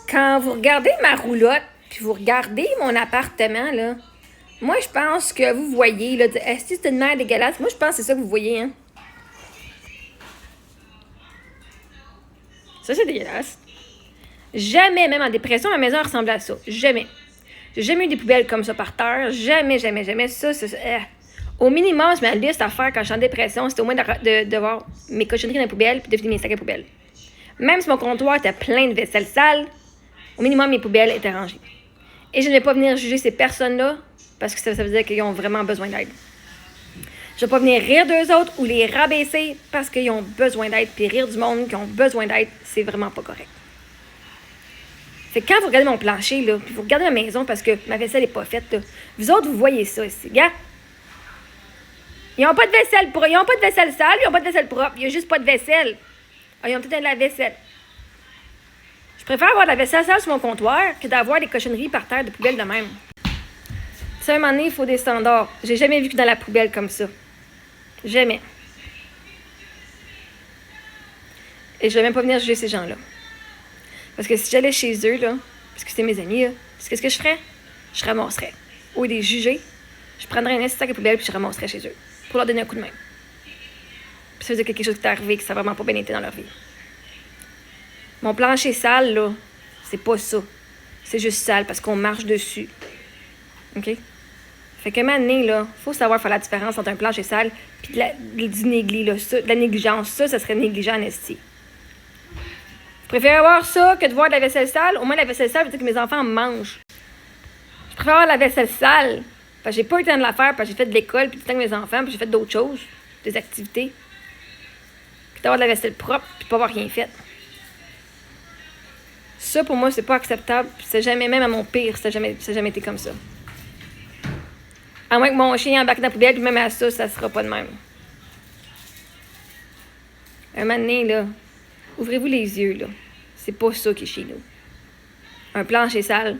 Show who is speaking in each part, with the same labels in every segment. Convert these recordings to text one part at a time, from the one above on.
Speaker 1: Quand vous regardez ma roulotte, puis vous regardez mon appartement, là, moi, je pense que vous voyez, là, est-ce que c'est une mer dégueulasse? Moi, je pense que c'est ça que vous voyez, hein. Ça, c'est dégueulasse. Jamais, même en dépression, ma maison ressemblait à ça. Jamais. J'ai jamais eu des poubelles comme ça par terre. Jamais, jamais, jamais. Ça, au minimum, c'est ma liste à faire quand je suis en dépression. C'était au moins de voir mes cochonneries dans la poubelle puis de vider mes sacs à poubelle. Même si mon comptoir était plein de vaisselle sale, au minimum, mes poubelles étaient rangées. Et je ne vais pas venir juger ces personnes-là parce que ça veut dire qu'ils ont vraiment besoin d'aide. Je ne vais pas venir rire d'eux autres ou les rabaisser parce qu'ils ont besoin d'aide. Puis rire du monde qui ont besoin d'aide, c'est vraiment pas correct. Fait que quand vous regardez mon plancher, là, puis vous regardez ma maison parce que ma vaisselle n'est pas faite, là, vous autres, vous voyez ça ici. Gars, ils n'ont pas de vaisselle sale, ils n'ont pas de vaisselle propre. Il n'y a juste pas de vaisselle. Ah, ils ont peut-être de la vaisselle. Je préfère avoir de la vaisselle sale sur mon comptoir que d'avoir des cochonneries par terre de poubelle de même. Ça, à un moment donné, il faut des standards. J'ai jamais vécu dans la poubelle comme ça. Jamais. Et je vais même pas venir juger ces gens-là. Parce que si j'allais chez eux, là, parce que c'est mes amis, là, qu'est-ce que je ferais? Je ramasserais. Au lieu de les juger, je prendrais un sac à poubelle puis je ramasserais chez eux. Pour leur donner un coup de main. Puis ça veut dire quelque chose qui est arrivé, que ça n'a vraiment pas bien été dans leur vie. Mon plancher sale, là, c'est pas ça. C'est juste sale parce qu'on marche dessus. OK? Fait qu'à un moment donné, là, faut savoir faire la différence entre un plancher sale puis du négligé, là. Ça, de la négligence. Ça serait négligent en esti. Je préfère avoir ça que de voir de la vaisselle sale. Au moins, la vaisselle sale veut dire que mes enfants mangent. Je préfère avoir la vaisselle sale parce que j'ai pas eu le temps de la faire parce que j'ai fait de l'école puis du temps avec mes enfants puis j'ai fait d'autres choses, des activités. Puis d'avoir de la vaisselle propre puis pas avoir rien fait. Ça, pour moi, c'est pas acceptable. C'est jamais, même à mon pire, ça n'a jamais été comme ça. À moins que mon chien embarque dans la poubelle, puis même à ça, ça sera pas de même. Un moment donné, là, ouvrez-vous les yeux, là. C'est pas ça qui est chez nous. Un plancher sale.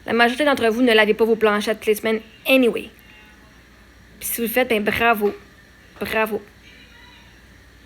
Speaker 1: La majorité d'entre vous ne lavez pas vos planchers toutes les semaines anyway. Puis si vous le faites, ben bravo. Bravo.